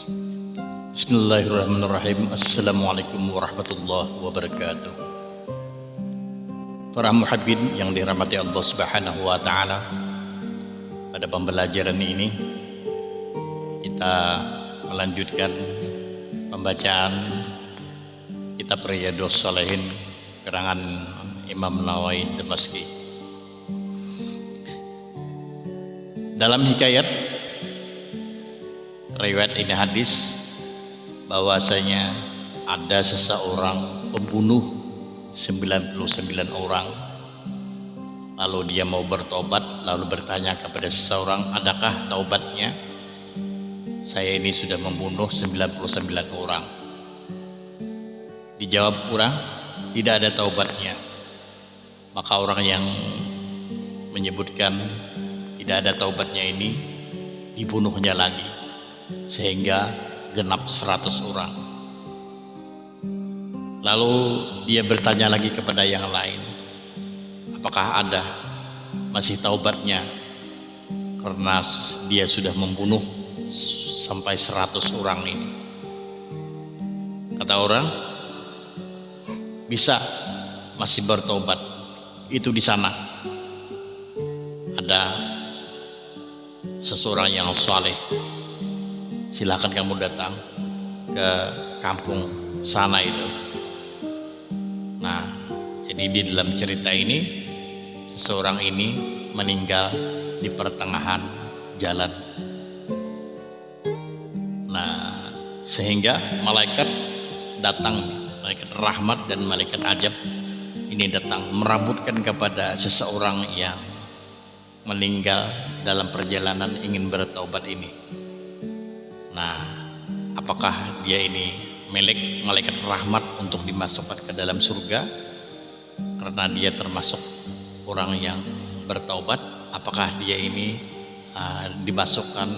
Bismillahirrahmanirrahim. Assalamualaikum warahmatullahi wabarakatuh. Para muhibbin yang dirahmati Allah Subhanahu wa taala, pada pembelajaran ini kita melanjutkan pembacaan kitab Riyadhus Shalihin karangan Imam Nawawi Damashqi. Dalam hikayat riwayat ini hadis bahwasanya ada seseorang pembunuh 99 orang, lalu dia mau bertobat, lalu bertanya kepada seseorang, adakah taubatnya? Saya ini sudah membunuh 99 orang. Dijawab orang, tidak ada taubatnya. Maka orang yang menyebutkan tidak ada taubatnya ini dibunuhnya lagi sehingga genap 100 orang. Lalu dia bertanya lagi kepada yang lain, apakah ada masih taubatnya, karena dia sudah membunuh sampai 100 orang ini. Kata orang, bisa, masih bertobat. Itu di sana ada seseorang yang saleh, silahkan kamu datang ke kampung sana itu. Nah, jadi di dalam cerita ini seseorang ini meninggal di pertengahan jalan. Nah, sehingga malaikat datang, malaikat rahmat dan malaikat ajab ini datang merambutkan kepada seseorang yang meninggal dalam perjalanan ingin bertaubat ini. Nah, apakah dia ini malaikat rahmat untuk dimasukkan ke dalam surga karena dia termasuk orang yang bertaubat? Apakah dia ini dimasukkan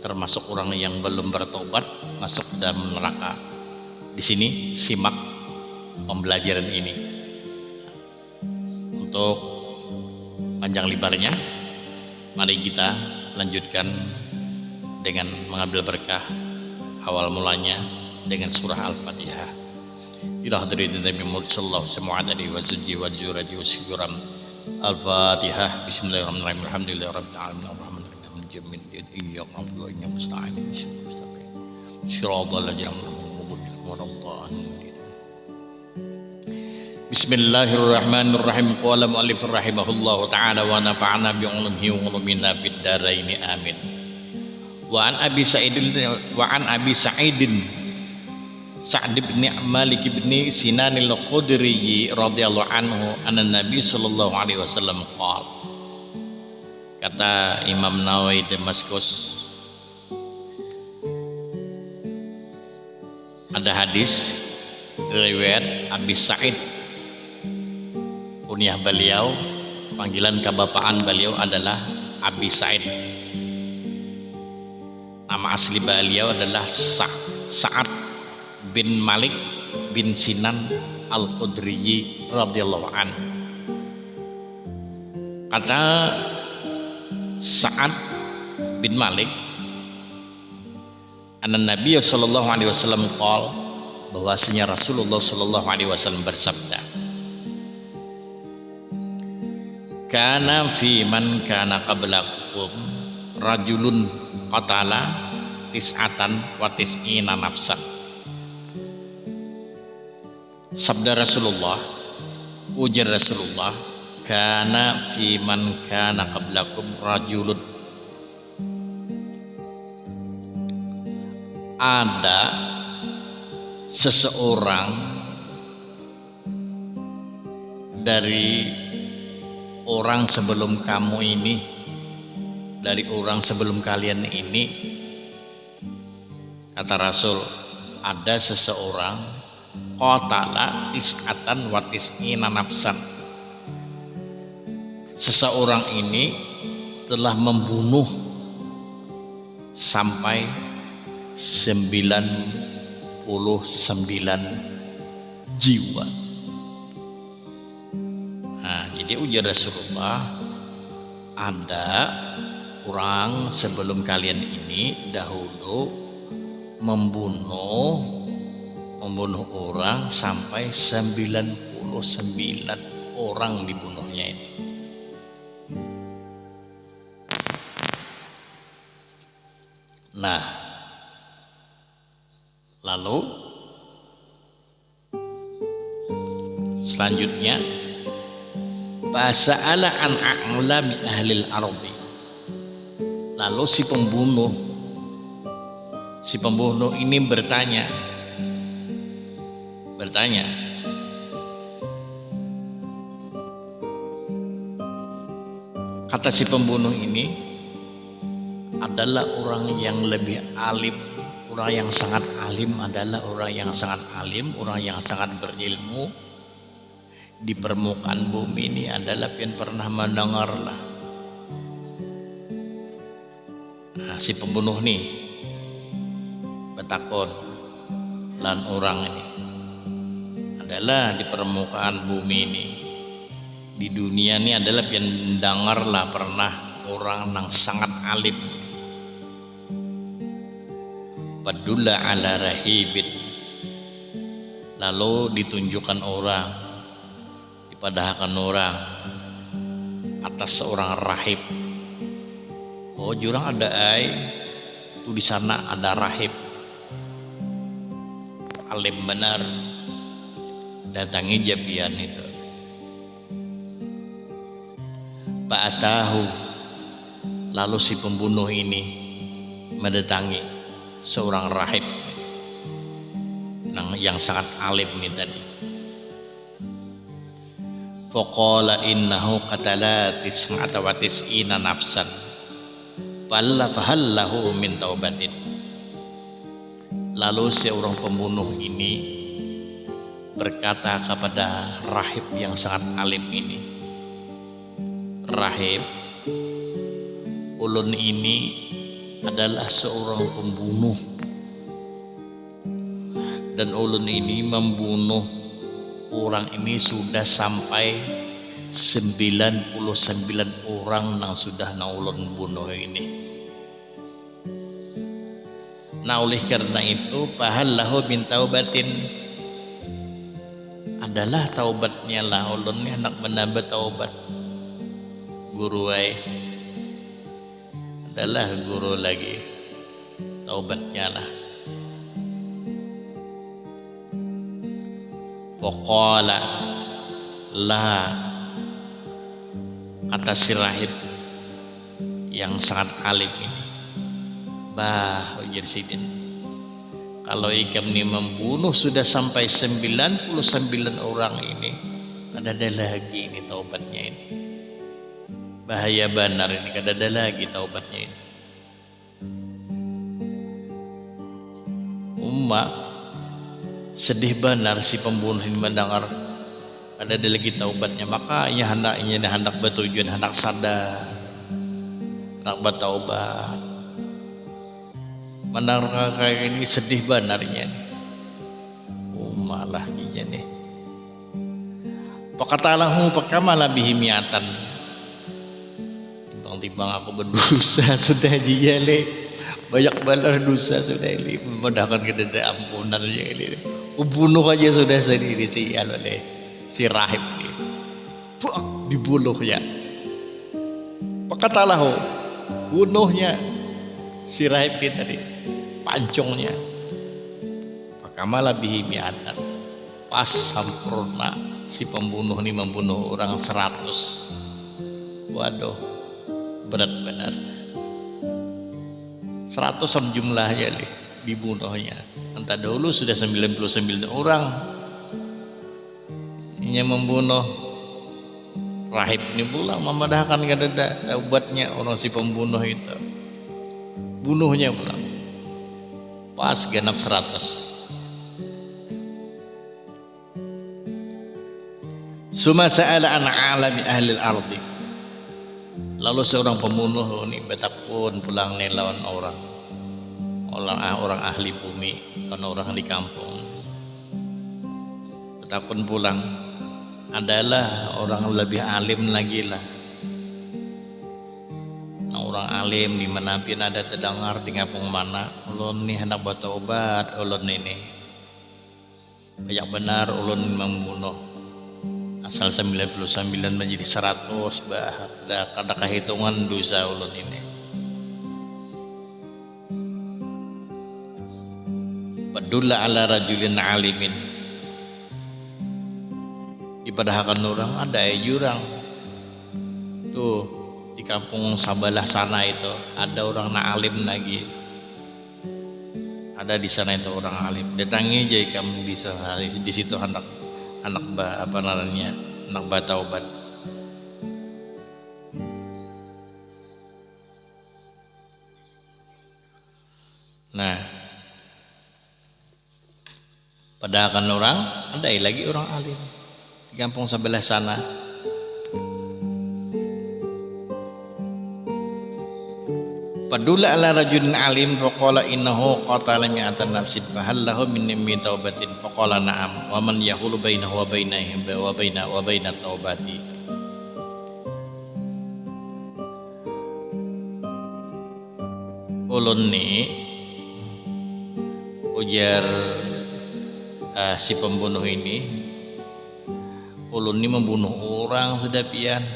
termasuk orang yang belum bertaubat, masuk ke dalam neraka? Di sini simak pembelajaran ini. Untuk panjang lebarnya, mari kita lanjutkan dengan mengambil berkah awal mulanya dengan surah Al-Fatihah. Ila hadirin Nabi Muhammad sallallahu alaihi wasallam. Al-Fatihah. Bismillahirrahmanirrahim. Alhamdulillahirabbil alamin arrahmanirrahim maliki yaumiddin iyyaka na'budu wa iyyaka nasta'in ihdinas siratal ladzina an'amta 'alaihim. Bismillahirrahmanirrahim. Qala mu'allif rahimahullahu ta'ala wa nafa'ana bi 'ulumihi wa 'ulumina fid dharain amin. Wa an Abi Sa'idin Sa'd bin Malik bin Sinan al-Khudri radhiyallahu anhu anna Nabi sallallahu alaihi wasallam qala. Kata Imam Nawawi Damaskus, ada hadis riwayat Abi Sa'id, kunyah beliau, panggilan kebapaan beliau adalah Abi Sa'id. Nama asli beliau adalah Sa'ad bin Malik bin Sinan al-Khudri radhiyallahu anhu. Kata Sa'ad bin Malik, anna Nabi sallallahu alaihi wasallam qala, bahwasanya Rasulullah sallallahu alaihi wasallam bersabda, kana fi man kana qablakum rajulun qatala tis'atan wa tis'ina nafsan. Sabda Rasulullah, ujar Rasulullah, kana fi man kana qablakum rajulun, ada seseorang dari orang sebelum kamu ini, dari orang sebelum kalian ini. Kata Rasul, ada seseorang qatala tis'atan wa tis'ina nafsan. Seseorang ini telah membunuh sampai 99 jiwa. Nah, jadi ujar Rasulullah, ada orang sebelum kalian ini dahulu membunuh orang sampai 99 orang dibunuhnya ini. Nah, lalu selanjutnya fasa'ala an a'lami ahlil ardi. Lalu si pembunuh ini bertanya, kata si pembunuh ini adalah orang yang lebih alim, orang yang sangat alim, orang yang sangat berilmu di permukaan bumi ini adalah yang pernah mendengar lah. Nah, si pembunuh nih betakon lan orang ini adalah di permukaan bumi ini, di dunia ini adalah yang mendengar lah pernah orang yang sangat alim. Padulla ala rahibin, lalu ditunjukkan orang, dipadahkan orang atas seorang rahib. Oh, jurang ada tuh di sana ada rahib alim benar, datangi jabian itu. Ba'atahu, lalu si pembunuh ini mendatangi seorang rahib yang sangat alim ini tadi. Faqala innahu qatala tis'ata wa tis'ina nafsan fahallahu min taubatin. Lalu seorang pembunuh ini berkata kepada rahib yang sangat alim ini, rahib, ulun ini adalah seorang pembunuh dan ulun ini membunuh orang ini sudah sampai 99 orang yang sudah ulun bunuh ini. Nah, oleh karena itu fahallahu min taubatin, adalah taubatnya lah ulun ini hendak menambah taubat. Guru adalah guru lagi, taubatnya lah. Faqala lah, kata si rahib yang sangat alim ini, bah ujar sidin, kalau ikam ini membunuh sudah sampai 99 orang ini, ada lagi ini taubatnya ini. Bahaya benar ini, kada ada lagi taubatnya ini. Sedih benar si pembunuh ini mendengar ada lagi taubatnya, maka ia hendak bertujuan, hendak sadar, hendak bertaubat. Mendengar kayak ini sedih benarnya nih. Malah iya nih. Pakatalahu pakamalah bihi miatan. Timbang aku berdosa sudah dia le, banyak balar dosa sudah ini, memudahkan kita ampunan aja ini. Bunuh aja sudah sendiri si rahib ini, dibunuh ya. Pakatalahu, bunuhnya si rahib kita tadi, pancongnya. Pakamalah bihi miatan, pas sempurna si pembunuh ini membunuh orang 100. Waduh, berat benar. 100 jumlahnya dibunuhnya. Entah dahulu sudah 99 orang yang membunuh rahib ini pula memadahkan kada taubatnya orang si pembunuh itu. Bunuhnya pula pas genap 100. Suma sa'ala an alami ahli al-ardi. Lalu seorang pembunuh ini betapun pulang lawan orang ahli bumi, kan orang di kampung. Betapun pulang adalah orang lebih alim lagi lah. Nah, orang orang alim di mana pun ada terdengar di kampung mana ulun nih hendak bertobat, ulun ini banyak benar ulun membunuh asal 99 menjadi 100 bah ada kehitungan dosa ulun ini. Padulla ala rajulin alimin, dipadahkan orang ada jurang tuh di kampung sebelah sana itu ada orang alim lagi, ada di sana itu orang alim. Datangi aja kamu di situ anak apa namanya anak bataubat. Nah, padahal orang ada lagi orang alim di kampung sebelah sana. Padula ala rajulin alim faqala innahu qatala mi'atan nafsin fahal lahu min taubatin faqala na'am wa man yahulu bainahu wa bainahum wa baina taubati. Ulun ni ujar si pembunuh ini, ulun ni membunuh orang sudah pian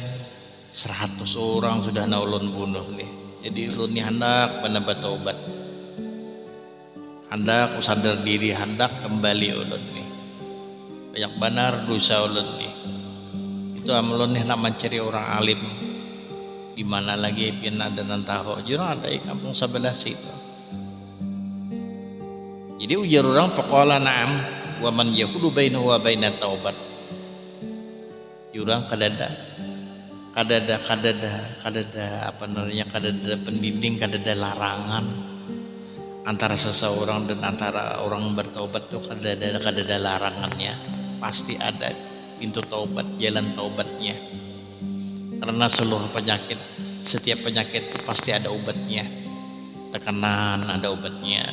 100 orang sudah na ulun bunuh nih. Jadi ulun ni hendak menambah taubat, hendak sadar diri, hendak kembali ulun ni. Banyak benar dosa ulun ni. Itu ulun ni hendak mencari orang alim. Di mana lagi pian ada nantaho, jurang ada di kampung sebelah situ. Jadi ujar orang faqala na'am wa man yahulu bainahu wa baina taubat. Jurang kadada apa namanya, kadada pendinding, kadada larangan antara seseorang dan antara orang bertaubat tuh kadada larangannya. Pasti ada pintu taubat, jalan taubatnya. Karena seluruh penyakit, setiap penyakit itu pasti ada obatnya. Tekanan ada obatnya,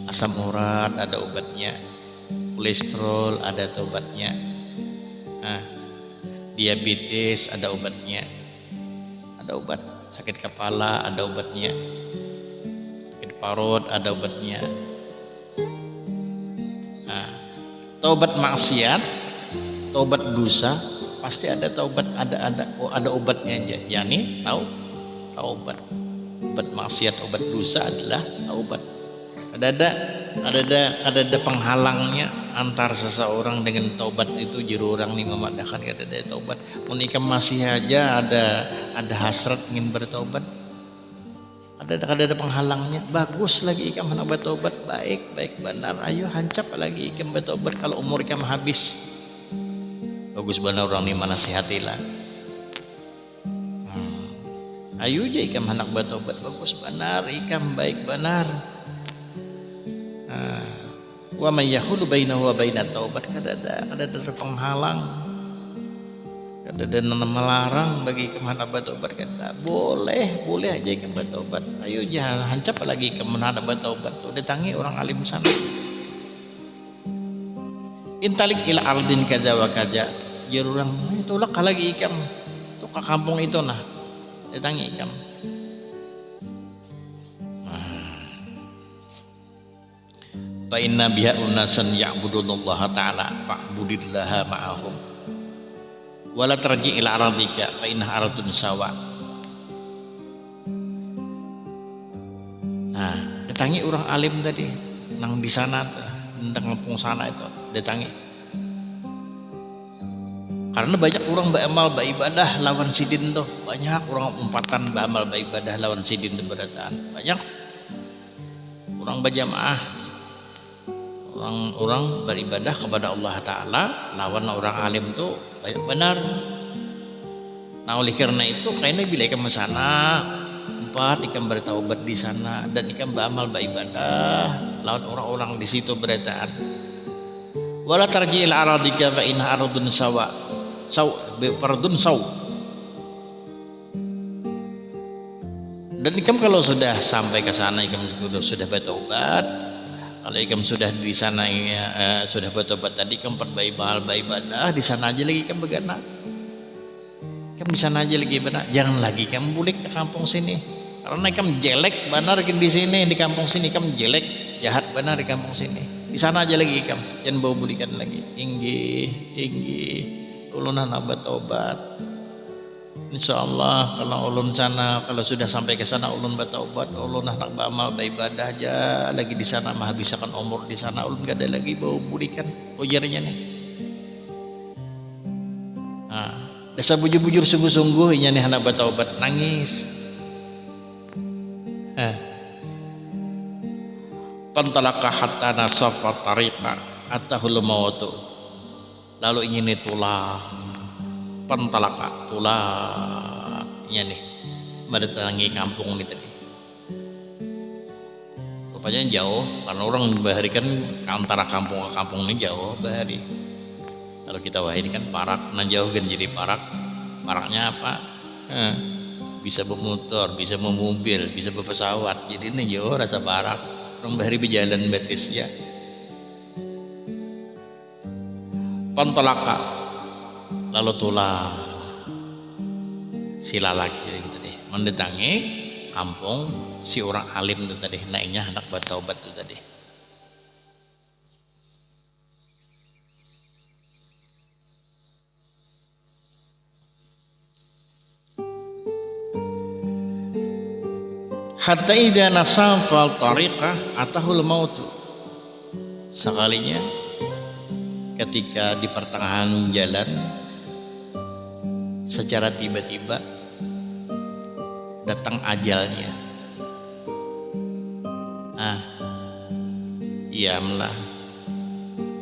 asam urat ada obatnya, kolesterol ada obatnya. Nah, diabetes ada obatnya, ada obat sakit kepala ada obatnya, sakit parut ada obatnya. Nah, taubat maksiat, taubat dosa pasti ada taubat, ada obatnya aja. Yani taubat maksiat, obat dosa adalah taubat. Ada penghalangnya antar seseorang dengan taubat itu. Jiru orang nih memadahkan ada taubat. Menikah masih aja ada hasrat ingin bertaubat. Ada penghalangnya. Bagus lagi ikam hendak bertaubat, baik benar. Ayo hancap lagi ikam bertaubat kalau umur ikam habis. Bagus benar orang nih menasihatilah. Ayo aja ikam hendak bertaubat, bagus benar ikam, baik benar. Wa man yahulu bainahu wa bainat taubat, kadada penghalang, kadada melarang bagi kemana bertobat. Kata boleh aja ikam bertobat. Ayo jangan hancap lagi kemana bertobat. Tuh datangi orang alim sana. Intalik ila ardin kaza wa kaza, jurang itu lah lagi ikam tuh ke kampung itu nah, datangi ikam. Fa inna biha unasan ya'budunallaha ta'ala fa'budillaha ma'ahum wala tarji ila aradika fa inna aradun sawa. Nah, datangi orang alim tadi nang di sana, nang kampung sana itu datangi. Karena banyak orang beramal beribadah lawan sidin tuh, banyak orang umpatan beramal beribadah lawan sidin tuh berataan. Banyak orang berjamaah, orang beribadah kepada Allah Ta'ala lawan orang alim tuh banyak benar. Nah oleh karena itu kayaknya bila ikam ke sana ikam bertaubat di sana dan ikam beramal beribadah lawan orang-orang di situ berataan. Wala tarji'il aradika fa inna aradun fardun saw. Dan ikam kalau sudah sampai ke sana, ikam sudah bertaubat. Kalau ikam sudah di sana sudah bertobat tadi, ikam beribadah di sana aja lagi ikam begana. Ikam di sana aja lagi benar. Jangan lagi ikam balik ke kampung sini. Karena ikam jelek benar di sini, di kampung sini ikam jelek, jahat benar di kampung sini. Di sana aja lagi ikam, jangan bawa bulikan lagi. Inggih, ulun anak bertobat. Insya Allah kalau ulun sana, kalau sudah sampai ke sana ulun bertobat, ulun anak beramal beribadah aja lagi di sana, menghabiskan umur di sana, ulun gak ada lagi bawa bulikan ujarnya nih. Nah, dasar bujur-bujur sungguh-sungguh ini nih anak bertobat nangis. Pantalaka hatta nasafa tariqa atahul mautu. Lalu ingin itulah pantalaka tulah ya nih mendatangi kampung ini tadi. Rupanya jauh karena orang bahari kan antara kampung ke kampung ini jauh bahari. Kalau kita wahini kan parak, nah jauh kan jadi parak. Paraknya apa? Bisa bermotor, bisa bermobil, bisa berpesawat. Jadi ini jauh rasa parak. Orang bahari berjalan betis ya. Pantalaka lalu tulah si lalaki gitu deh mendatangi kampung si orang alim itu tadi, naiknya anak bertaubat itu tadi. Hatta idza nasafal tariqah atahul mautu. Sekalinya ketika di pertengahan jalan secara tiba-tiba datang ajalnya. Iyamlah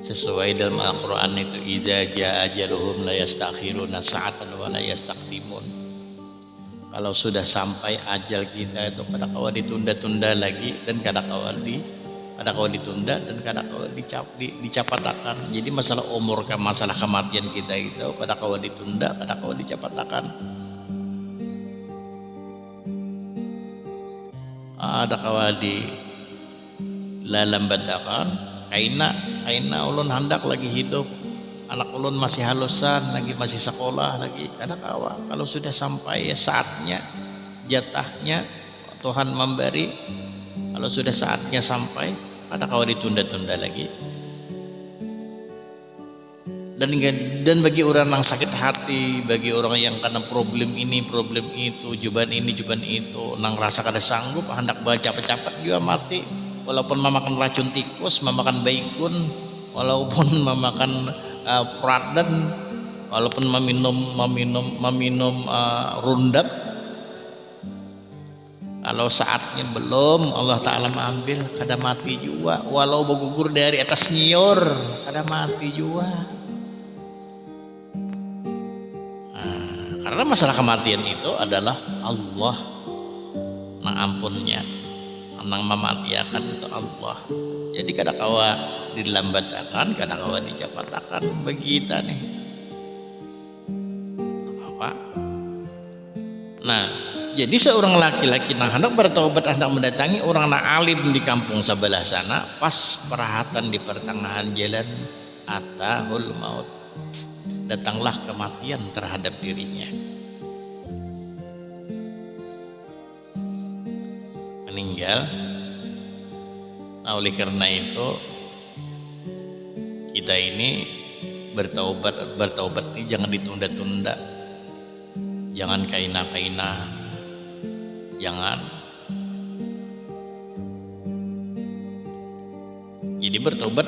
sesuai dalam Al-Quran itu idza jaa ajaluhum la yastakhiruna sa'atan wa la yastaqdimun. Kalau sudah sampai ajal kita itu kadang-kadang ditunda-tunda lagi dan kadang-kadang ditunda dan kadang-kadang dicapatakan. Jadi masalah umur, masalah kematian kita itu kadang-kadang ditunda, kadang-kadang dicapatakan. Ada kawadi lalambatakan kaina ulun hendak lagi hidup, anak ulun masih halusan lagi, masih sekolah lagi. Kadang-kadang kalau sudah sampai saatnya, jatahnya Tuhan memberi, kalau sudah saatnya sampai kadang-kadang ditunda-tunda lagi. Dan bagi orang yang sakit hati, bagi orang yang karena problem ini, problem itu, juban ini, juban itu, nang rasa kada sanggup, hendak baca cepat juga mati. Walaupun memakan racun tikus, memakan baikun, walaupun memakan peradan, walaupun meminum rundap, kalau saatnya belum Allah Ta'ala mengambil, kada mati juga. Walau bergugur dari atas nyior, kada mati juga. Karena masalah kematian itu adalah Allah nang ampunnya, nang mematiakan itu Allah. Jadi kadang-kadang dilambatkan, kadang-kadang dicapatakan bagi kita nih. Apa? Nah, jadi seorang laki-laki nang hendak bertaubat, hendak mendatangi orang nang alim di kampung sebelah sana, pas perhatan di pertengahan jalan atahul maut. Datanglah kematian terhadap dirinya, meninggal. Nah, oleh karena itu kita ini bertaubat ini jangan ditunda-tunda, jangan kaina-kaina, jangan. Jadi bertaubat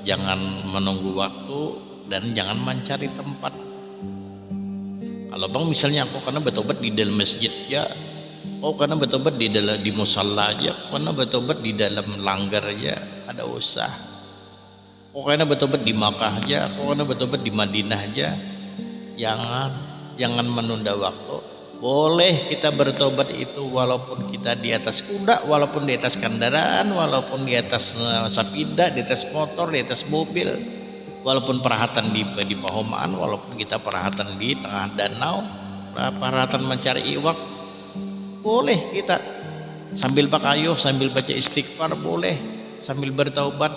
jangan menunggu waktu dan jangan mencari tempat. Kalau bang misalnya aku karena bertobat di dalam masjid ya, karena bertobat di musalla aja, karena bertobat di dalam langgar aja, ada usah. Karena bertobat di Makkah aja, karena bertobat di Madinah aja. Jangan menunda waktu. Boleh kita bertobat itu walaupun kita di atas kuda, walaupun di atas kendaraan, walaupun di atas sepeda, di atas motor, di atas mobil. Walaupun perhatan di Pahomaan, walaupun kita perhatan di tengah danau, perhatan mencari iwak, boleh kita sambil pakayuh, sambil baca istighfar boleh, sambil bertaubat,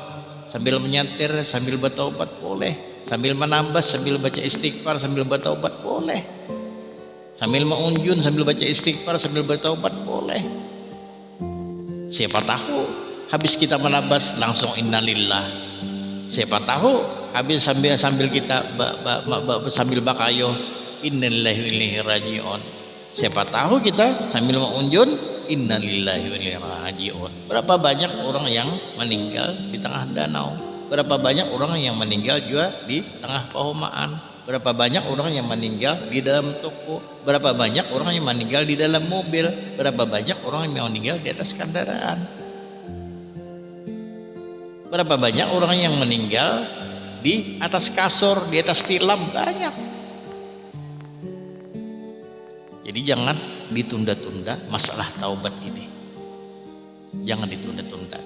sambil menyantir, sambil bertaubat boleh, sambil menambah, sambil baca istighfar, sambil bertaubat boleh. Sambil mengunjun, sambil baca istighfar, sambil bertaubat boleh. Siapa tahu habis kita menabas langsung innalillah. Siapa tahu habis sambil kita sambil bakayo innalillahi wa inna ilaihi rajiun. Siapa tahu kita sambil mengunjun innalillahi wa inna ilaihi rajiun. Berapa banyak orang yang meninggal di tengah danau? Berapa banyak orang yang meninggal juga di tengah pehomaan? Berapa banyak orang yang meninggal di dalam toko? Berapa banyak orang yang meninggal di dalam mobil? Berapa banyak orang yang meninggal di atas kendaraan? Berapa banyak orang yang meninggal di atas kasur, di atas tilam? Banyak. Jadi jangan ditunda-tunda masalah taubat ini. Jangan ditunda-tunda.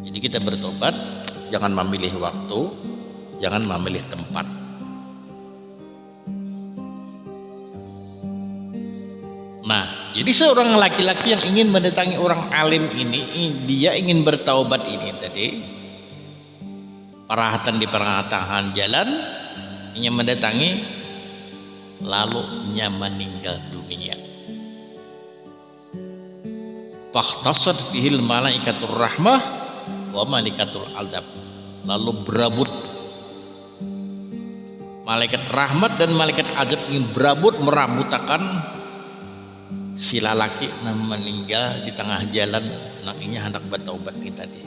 Jadi kita bertobat, jangan memilih waktu, jangan memilih tempat. Nah, jadi seorang laki-laki yang ingin mendatangi orang alim ini, dia ingin bertaubat ini tadi, parahatan di pertengahan jalan, ingin mendatangi, lalu nya meninggal dunia. Fahtasad fihil malaikatur rahmah wa malaikatul azab. Lalu berabut malaikat rahmat dan malaikat azab ingin berabut merabutakan si lalaki yang meninggal di tengah jalan, namanya hendak bertaubat ini tadi.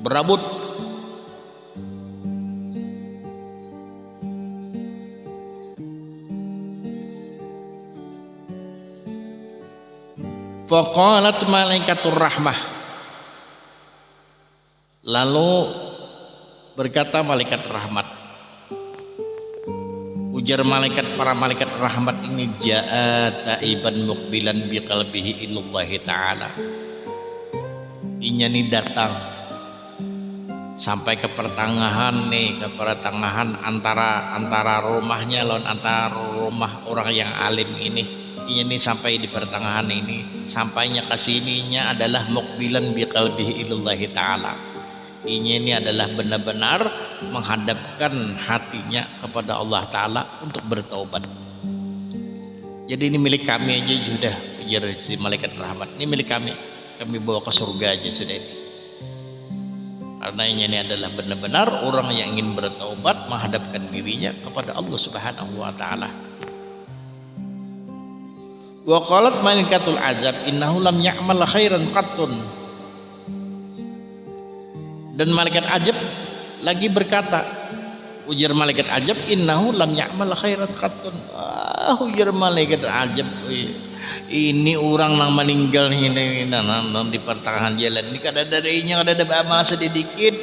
Berabut. Faqalat malaikatur rahmah. Lalu berkata malaikat rahmat. Ujar para malaikat rahmat ini, jaa taiban muqbilan biqalbihi illallahi ta'ala. Inya nih datang sampai ke pertengahan antara rumahnya lawan antara rumah orang yang alim ini. Inya nih sampai di pertengahan ini, sampainya ke sininya adalah muqbilan biqalbihi illallahi ta'ala. Ini adalah benar-benar menghadapkan hatinya kepada Allah Ta'ala untuk bertaubat. Jadi ini milik kami aja sudah, ujar si malaikat rahmat, ini milik kami bawa ke surga aja sudah ini. Karena ini adalah benar-benar orang yang ingin bertaubat, menghadapkan dirinya kepada Allah Subhanahu wa Ta'ala. Wa qalat malaikatul azab innahu lam ya'mal khairan qattun. Dan malaikat ajab lagi berkata, ujar malaikat ajab, innahu lam ya'mal khairan qattun. Ujar malaikat ajab, ini orang yang meninggal ini di pertengahan jalan ini kada ada amal sedikit,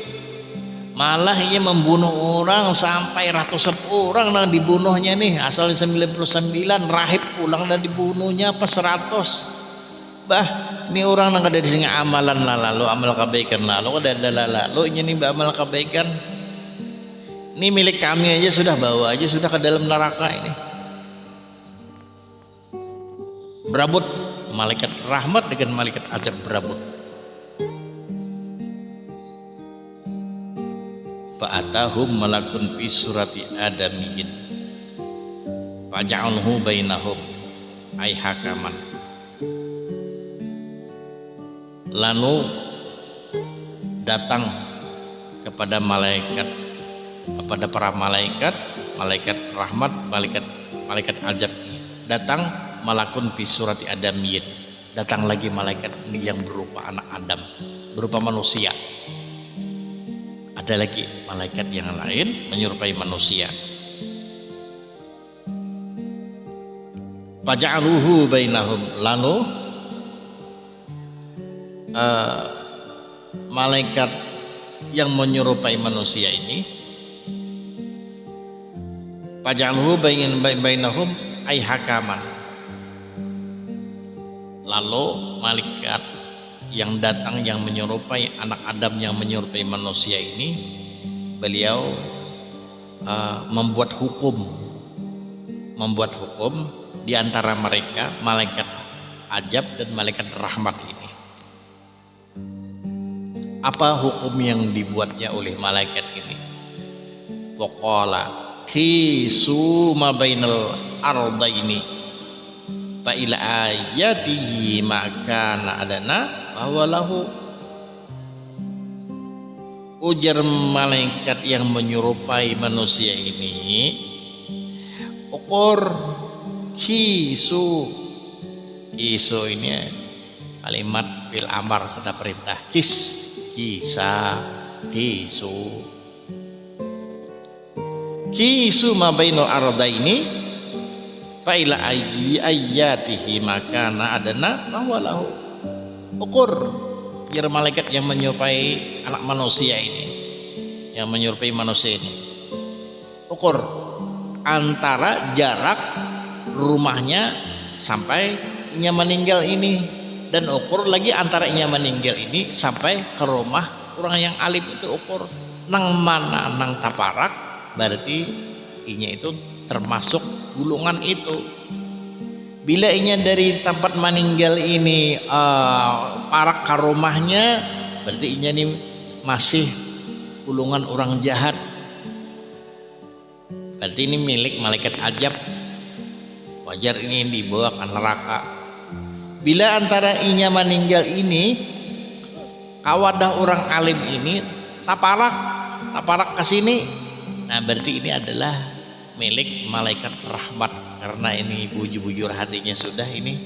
malah ia membunuh orang sampai ratusan orang yang dibunuhnya nih. Asal 99 rahib pulang dan dibunuhnya apa 100. Ini orang yang ada di sini amalan lalu amal kebaikan lalu lalu ini amal kebaikan ini milik kami aja sudah, bawa aja sudah ke dalam neraka ini. Berabut malaikat rahmat dengan malaikat azab berabut. Fa'atahum malakun fi surati adamiyyin faja'alhu bainahum ay hakaman. Lalu datang kepada para malaikat rahmat, malaikat azab, datang malakun fi surati adamiyyin, datang lagi malaikat ini yang berupa anak Adam, berupa manusia. Ada lagi malaikat yang lain menyerupai manusia. Faja'aluhu bainahum, lalu malaikat yang menyerupai manusia ini, faj'alhu bainahum ay hakaman. Lalu malaikat yang datang yang menyerupai anak Adam yang menyerupai manusia ini, beliau membuat hukum di antara mereka, malaikat ajab dan malaikat rahmat ini. Apa hukum yang dibuatnya oleh malaikat ini? Waqala, qisu ma bainal ardaini fa ila ayatihi maka adana bahwa lahu. Ujar malaikat yang menyerupai manusia ini, ukur kisu. Kisu ini kalimat fil amar, kata perintah. Kisa, kisu. Kisu ma bainal ardaini fa ila ayatihi maka adana bahwa lahu. Ukur, biar malaikat yang menyerupai anak manusia ini, yang menyerupai manusia ini, ukur antara jarak rumahnya sampai inya meninggal ini, dan ukur lagi antara inya meninggal ini sampai ke rumah orang yang alim itu. Ukur nang mana nang taparak, berarti inya itu termasuk gulungan itu. Bila inya dari tempat meninggal ini parak ke rumahnya, berarti inya ini masih gulungan orang jahat. Berarti ini milik malaikat ajab. Wajar ini dibawa ke neraka. Bila antara inya meninggal ini, kawadah orang alim ini taparak ke sini, nah berarti ini adalah milik malaikat rahmat, karena ini bujur-bujur hatinya sudah ini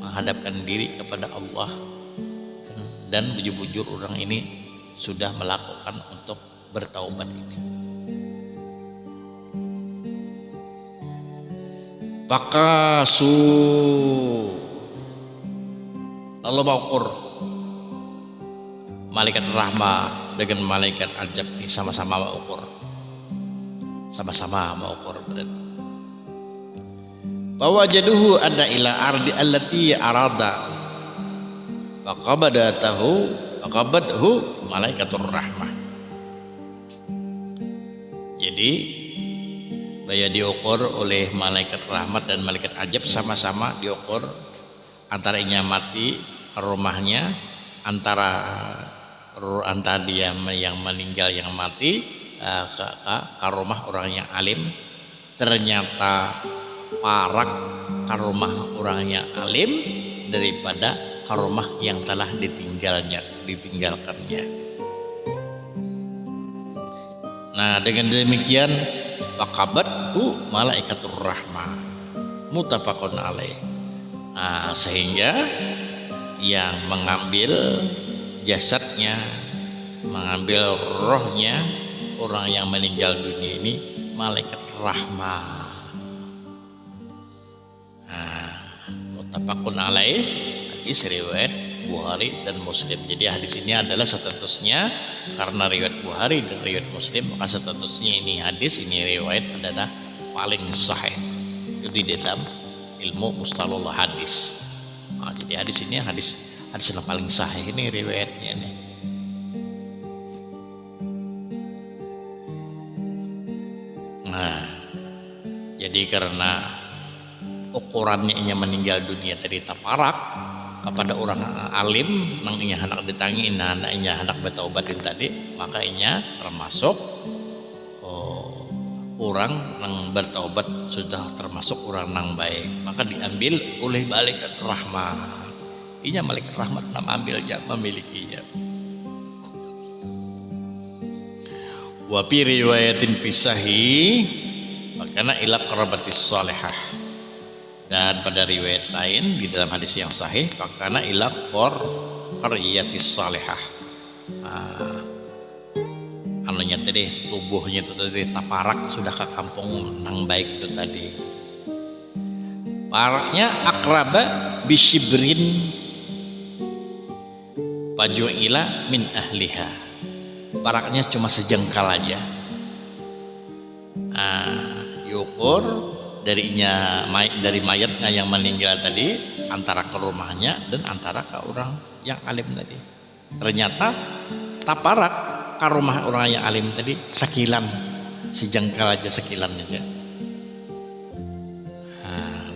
menghadapkan diri kepada Allah, dan bujur-bujur orang ini sudah melakukan untuk bertaubat ini. Faqasu, Allah mengukur malaikat rahmat dengan malaikat ajab ini sama-sama mengukur. Sama-sama mengukur berarti. Bahwa jaduhu ada ila ardi allati arada. Faqabadhu malaikatur rahmah. Jadi daya diukur oleh malaikat rahmat dan malaikat ajab, sama-sama diukur antara inya mati rumahnya, antara dia yang meninggal yang mati ke rumah orang yang alim. Ternyata parak ke rumah orang yang alim daripada ke rumah yang telah ditinggalkannya. Nah, dengan demikian faqabathu malaikatur rahmah muttafaqun alaih. Nah, sehingga yang mengambil jasadnya, mengambil rohnya orang yang meninggal dunia ini malaikat rahmah. Nah, muttafaqun alaih, hadis riwayat Bukhari dan Muslim. Jadi hadis ini adalah statusnya, karena riwayat Bukhari dan riwayat Muslim, maka statusnya ini hadis, ini riwayat adalah paling sahih itu di dalam ilmu mustalahul hadis. Nah, jadi hadis ini hadis yang paling sahih ini riwayatnya ini. Nah, jadi karena ukurannya inya meninggal dunia tadi taparak kepada orang alim nang inya hendak ditangi, nah inya hendak bertaubatin tadi, maka inya termasuk orang nang bertaubat sudah termasuk orang nang baik, maka diambil oleh malaikat rahmat. Inya malaikat rahmat nam ambilnya, memilikinya. Wa fi riwayatin pisahih makana ila qarabatis salihah. Dan pada riwayat lain di dalam hadis yang sahih, makana ila qaryatis salihah. Anunya tadi, tubuhnya itu tadi taparak sudah ke kampung nang baik itu tadi. Paraknya akraba bisyibrin faju'ila min ahliha. Paraknya cuma sejengkal aja. Yukur dari mayatnya yang meninggal tadi antara ke rumahnya dan antara ke orang yang alim tadi. Ternyata taparak ke rumah orang yang alim tadi sekilan, sejengkal aja, sekilan aja.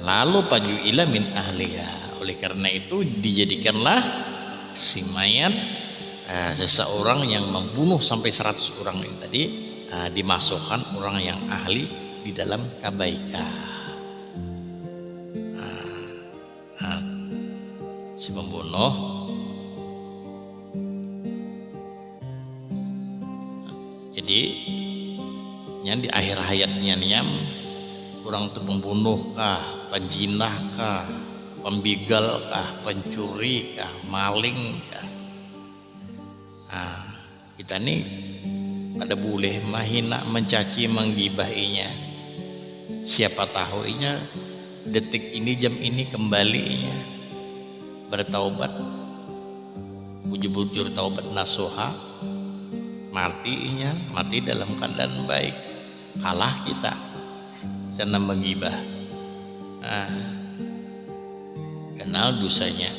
Lalu paju'ila min ahliha. Oleh karena itu dijadikanlah si mayat seseorang yang membunuh sampai 100 orang ini tadi dimasukkan orang yang ahli di dalam kebaikan. Si pembunuh jadi yang di akhir hayatnya niam orang itu pembunuh kah, penjinah kah, pembigal kah, pencuri kah, maling kah. Kita nih ada boleh menghina, mencaci, menggibahinya. Siapa tahu inya detik ini, jam ini kembalinya bertaubat, bujur-bujur taubat nasuha, mati dalam keadaan baik. Kalah kita karena menggibah. Kenal dosanya.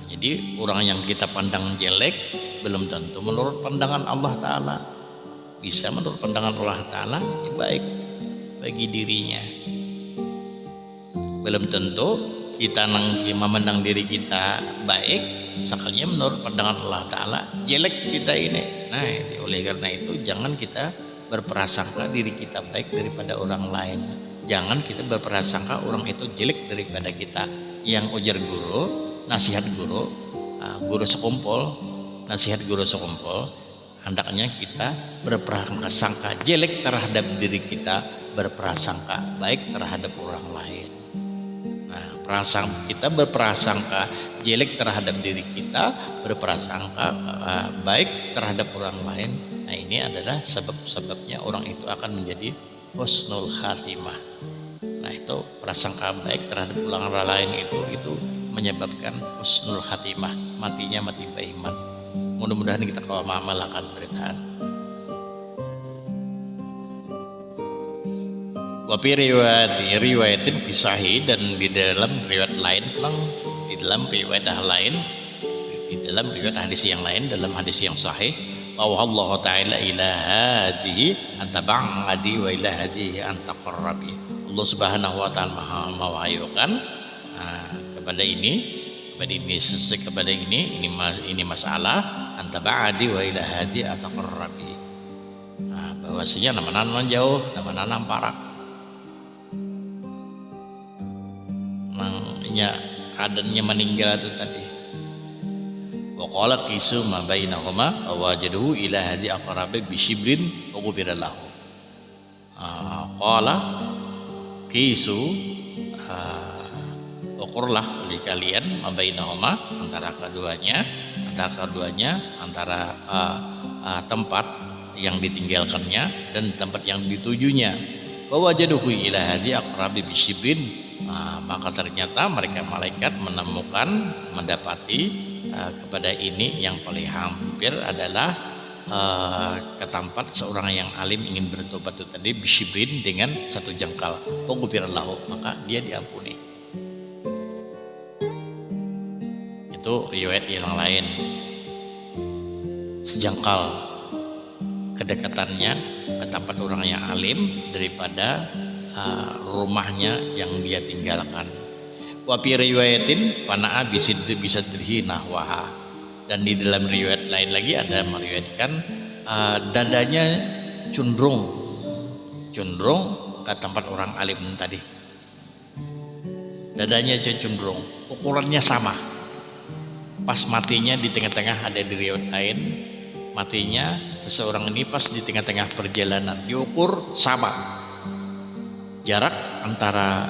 Jadi orang yang kita pandang jelek belum tentu menurut pandangan Allah Ta'ala. Bisa menurut pandangan Allah Ta'ala ya baik bagi dirinya. Belum tentu kita memandang diri kita baik, sekalinya menurut pandangan Allah Ta'ala jelek kita ini. Nah, oleh karena itu jangan kita berprasangka diri kita baik daripada orang lain. Jangan kita berprasangka orang itu jelek daripada kita. Yang ujar guru, nasihat guru, guru sekumpul, nasihat guru sekumpul, hendaknya kita berprasangka jelek terhadap diri kita, berprasangka baik terhadap orang lain. Kita berprasangka jelek terhadap diri kita, berprasangka baik terhadap orang lain. Nah, ini adalah sebab-sebabnya orang itu akan menjadi husnul khatimah. Nah, itu prasangka baik terhadap orang lain itu menyebabkan husnul khatimah, matinya mati beriman. Mudah-mudahan kita kalau mengamalkan beritaan. Wapi riwayatin sahih, dan di dalam riwayat lain di dalam riwayat lain, di dalam riwayat hadis yang lain, dalam hadis yang sahih, bahwa Allah Ta'ala ila hadihi anta ba'adi wa ila hadihi anta qarrabi. Allah Subhanahu wa Ta'ala mewahyukan kepada ini masalah anta ba'adi wa ila hadihi anta qarrabi. Bahwasanya nama-nama jauh, nama-nama parak. Adanya meninggal itu tadi. Wa qala qisu ma bainahuma wa wajaduhu ila hadi aqrabi bi shibrin wa ghufira lahu. Qala qisu ukurlah oleh kalian ma bainahuma, antara keduanya antara tempat yang ditinggalkannya dan tempat yang ditujunya. Wa wajaduhu ila hadi aqrabi bi shibrin. Maka ternyata mereka malaikat mendapati kepada ini yang paling hampir adalah ke tempat seorang yang alim ingin bertobat itu tadi bisyibrin dengan satu jengkal. Maka dia diampuni. Itu riwayat yang lain. Sejengkal kedekatannya ke tempat orang yang alim daripada rumahnya yang dia tinggalkan. Wa fi riwayatin pana'a bisa nahwaha, dan di dalam riwayat lain lagi ada meriwayatkan dadanya cenderung ke tempat orang alim tadi. Dadanya cenderung, ukurannya sama. Pas matinya di tengah-tengah, ada di riwayat lain matinya seseorang ini pas di tengah-tengah perjalanan, diukur sama. Jarak antara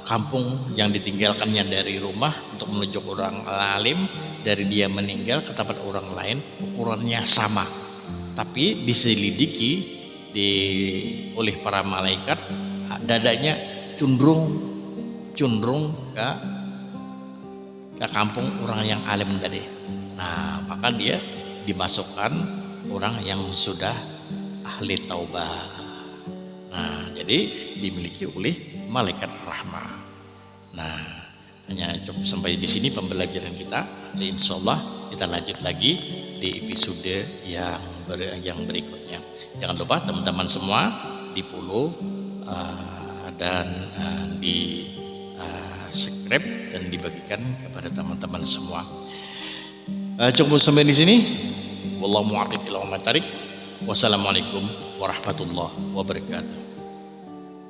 kampung yang ditinggalkannya dari rumah untuk menuju orang alim, dari dia meninggal ke tempat orang lain, ukurannya sama. Tapi diselidiki oleh para malaikat, dadanya cenderung ke kampung orang yang alim tadi. Nah, maka dia dimasukkan orang yang sudah ahli taubat. Nah, jadi dimiliki oleh malaikat rahmah. Nah, hanya cukup sampai di sini pembelajaran kita. Insya Allah kita lanjut lagi di episode yang berikutnya. Jangan lupa teman-teman semua di follow dan di subscribe dan dibagikan kepada teman-teman semua. Cukup sampai di sini. wallahu muwaffiq ila aqwamit thariq. Wassalamualaikum warahmatullahi wabarakatuh.